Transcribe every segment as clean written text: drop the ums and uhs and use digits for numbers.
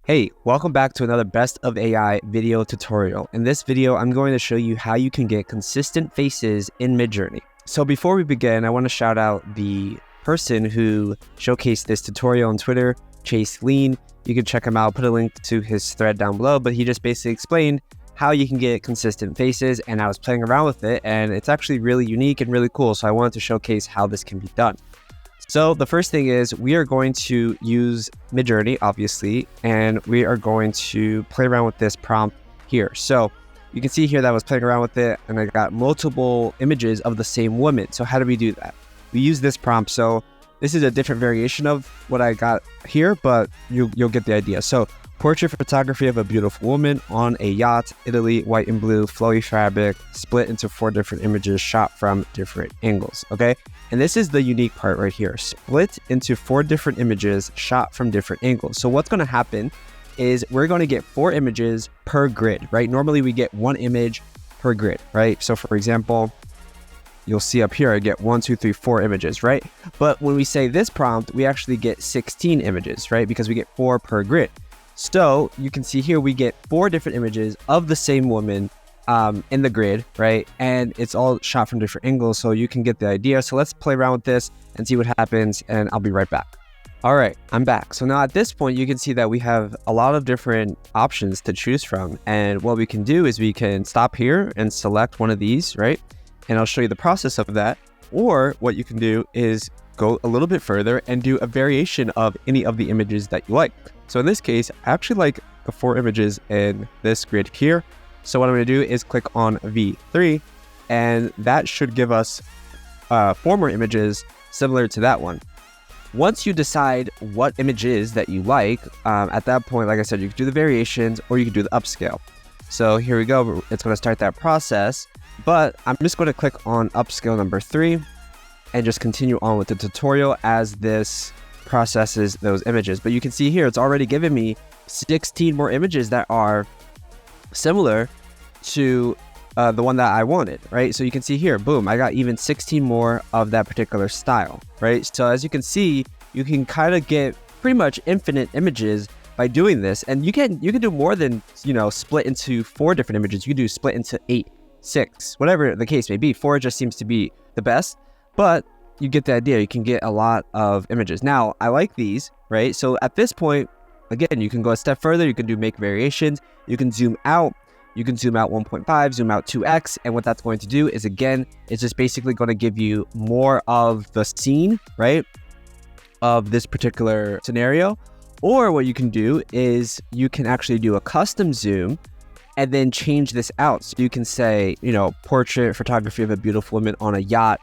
Hey, welcome back to another Best of AI video tutorial. In this video, I'm going to show you how you can get consistent faces in MidJourney. So before we begin, I want to shout out the person who showcased this tutorial on Twitter, Chase Lean. You can check him out, put a link to his thread down below, but he just basically explained how you can get consistent faces, and I was playing around with it, and it's actually really unique and really cool. So I wanted to showcase how this can be done. So the first thing is we are going to use MidJourney, obviously, and we are going to play around with this prompt here. So you can see here that I was playing around with it and I got multiple images of the same woman. So how do we do that? We use this prompt. So this is a different variation of what I got here, but you'll get the idea. So portrait photography of a beautiful woman on a yacht, Italy, white and blue, flowy fabric, split into 4 different images shot from different angles, okay? And this is the unique part right here, split into 4 different images shot from different angles. So what's gonna happen is we're gonna get 4 images per grid, right? Normally we get 1 image per grid, right? So for example, you'll see up here, I get 1, 2, 3, 4 images, right? But when we say this prompt, we actually get 16 images, right? Because we get 4 per grid. So you can see here, we get 4 different images of the same woman in the grid, right? And it's all shot from different angles, so you can get the idea. So let's play around with this and see what happens, and I'll be right back. All right, I'm back. So now at this point, you can see that we have a lot of different options to choose from. And what we can do is we can stop here and select one of these, right? And I'll show you the process of that. Or what you can do is go a little bit further and do a variation of any of the images that you like. So in this case, I actually like the 4 images in this grid here. So what I'm going to do is click on V3, and that should give us 4 more images similar to that one. Once you decide what images that you like, at that point, like I said, you can do the variations or you can do the upscale. So here we go. It's going to start that process, but I'm just going to click on upscale number 3 and just continue on with the tutorial as this processes those images. But you can see here, it's already given me 16 more images that are similar to the one that I wanted, right? So you can see here, boom, I got even 16 more of that particular style, right? So as you can see, you can kind of get pretty much infinite images by doing this. And you can do more than, split into 4 different images. You can do split into 8, 6, whatever the case may be. 4 just seems to be the best, but you get the idea. You can get a lot of images. Now, I like these, right? So at this point, again, you can go a step further. You can do make variations. You can zoom out. You can zoom out 1.5, zoom out 2x. And what that's going to do is, again, it's just basically going to give you more of the scene, right, of this particular scenario. Or what you can do is you can actually do a custom zoom and then change this out. So you can say, portrait photography of a beautiful woman on a yacht,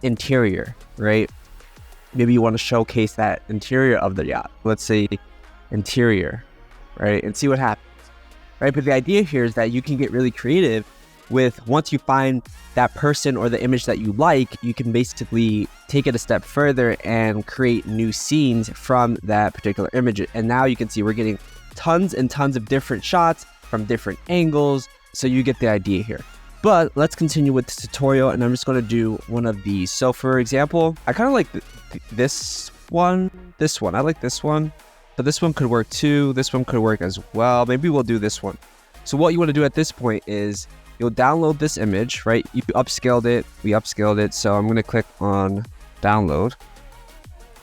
interior, right? Maybe you want to showcase that interior of the yacht. Let's say interior, right? And see what happens, right? But the idea here is that you can get really creative with, once you find that person or the image that you like, you can basically take it a step further and create new scenes from that particular image. And now you can see we're getting tons and tons of different shots from different angles. So you get the idea here. But let's continue with the tutorial, and I'm just going to do one of these. So for example, I kind of like this one. I like this one, but this one could work too. This one could work as well. Maybe we'll do this one. So what you want to do at this point is you'll download this image, right? You upscaled it. We upscaled it. So I'm going to click on download,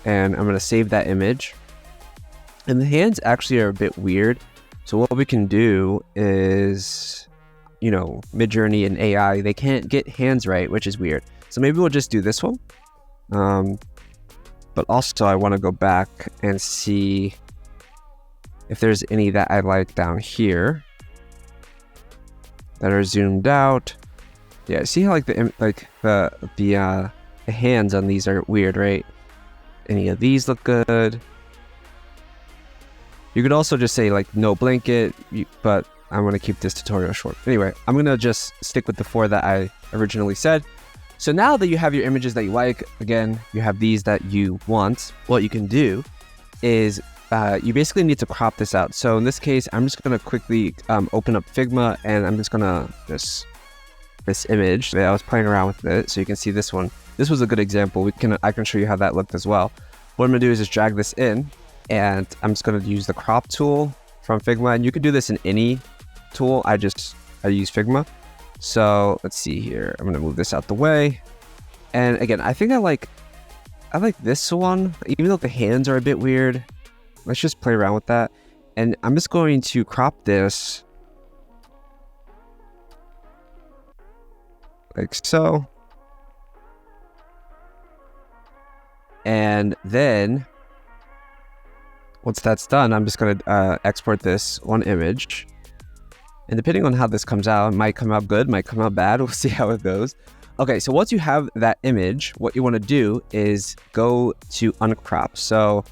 and I'm going to save that image. And the hands actually are a bit weird. So what we can do is, MidJourney and AI, they can't get hands right, which is weird. So maybe we'll just do this one. But also I want to go back and see if there's any that I like down here that are zoomed out. Yeah, see how the hands on these are weird, right? Any of these look good. You could also just say no blanket, but I want to keep this tutorial short. Anyway, I'm going to just stick with the 4 that I originally said. So now that you have your images that you like, again, you have these that you want, what you can do is you basically need to crop this out. So in this case, I'm just going to quickly open up Figma, and I'm just going to this image that I was playing around with it. So you can see this one. This was a good example. I can show you how that looked as well. What I'm going to do is just drag this in, And I'm just going to use the crop tool from Figma. And you could do this in any tool. I use Figma. So let's see here. I'm going to move this out the way. And again, I think I like this one, even though the hands are a bit weird. Let's just play around with that. And I'm just going to crop this like so. And then once that's done, I'm just going to export this one image. And depending on how this comes out, it might come out good, might come out bad. We'll see how it goes. Okay, so once you have that image, what you want to do is go to Uncrop. So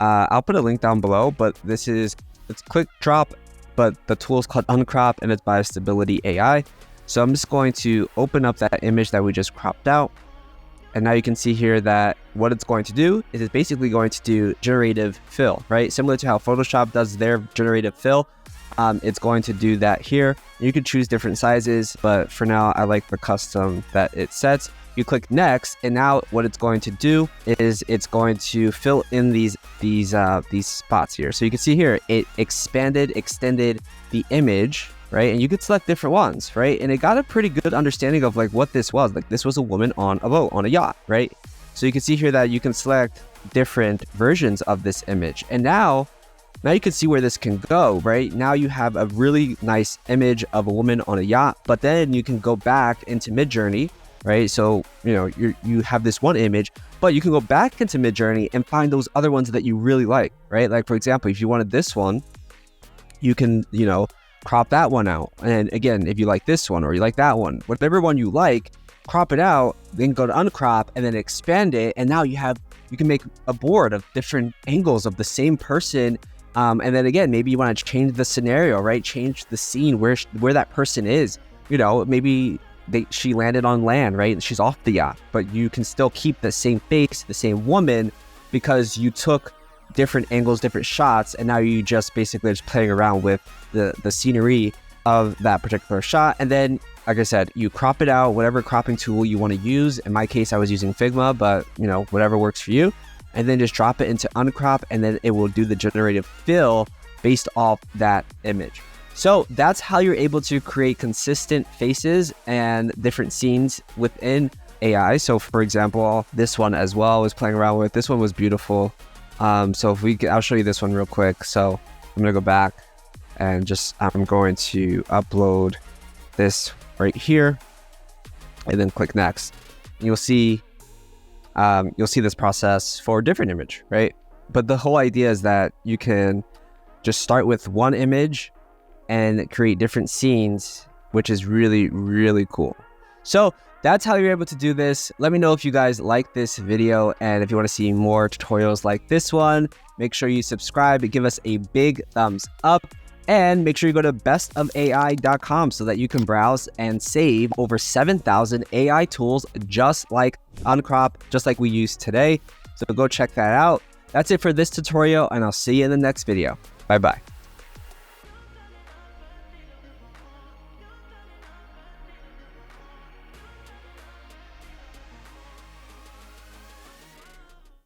I'll put a link down below, but it's click drop, but the tool is called Uncrop and it's by Stability AI. So I'm just going to open up that image that we just cropped out. And now you can see here that what it's going to do is it's basically going to do generative fill, right? Similar to how Photoshop does their generative fill. It's going to do that here. You could choose different sizes, but for now, I like the custom that it sets. You click next, and now what it's going to do is it's going to fill in these spots here. So you can see here, it extended the image, right? And you could select different ones, right? And it got a pretty good understanding of like what this was. Like this was a woman on a boat, on a yacht, right? So you can see here that you can select different versions of this image. And now you can see where this can go, right? Now you have a really nice image of a woman on a yacht, but then you can go back into MidJourney, right? So, you know, you have this one image, but you can go back into MidJourney and find those other ones that you really like, right? Like for example, if you wanted this one, you can, you know, crop that one out. And again, if you like this one or you like that one, whatever one you like, crop it out, then go to Uncrop and then expand it. And now you can make a board of different angles of the same person. And then again, maybe you want to change the scenario, right? Change the scene where that person is. You know, maybe she landed on land, right? And she's off the yacht, but you can still keep the same face, the same woman, because you took different angles, different shots, and now you just basically playing around with the scenery of that particular shot. And then, like I said, you crop it out, whatever cropping tool you want to use. In my case, I was using Figma, but you know, whatever works for you. And then just drop it into Uncrop, and then it will do the generative fill based off that image. So that's how you're able to create consistent faces and different scenes within AI. So for example, this one as well I was playing around with. This one was beautiful. So if I'll show you this one real quick. So I'm gonna go back and I'm going to upload this right here and then click next. You'll see this process for a different image, right? But the whole idea is that you can just start with one image and create different scenes, which is really, really cool. So that's how you're able to do this. Let me know if you guys like this video, and if you want to see more tutorials like this one, make sure you subscribe and give us a big thumbs up. And make sure you go to bestofai.com so that you can browse and save over 7,000 AI tools just like Uncrop, just like we used today. So go check that out. That's it for this tutorial, and I'll see you in the next video. Bye-bye.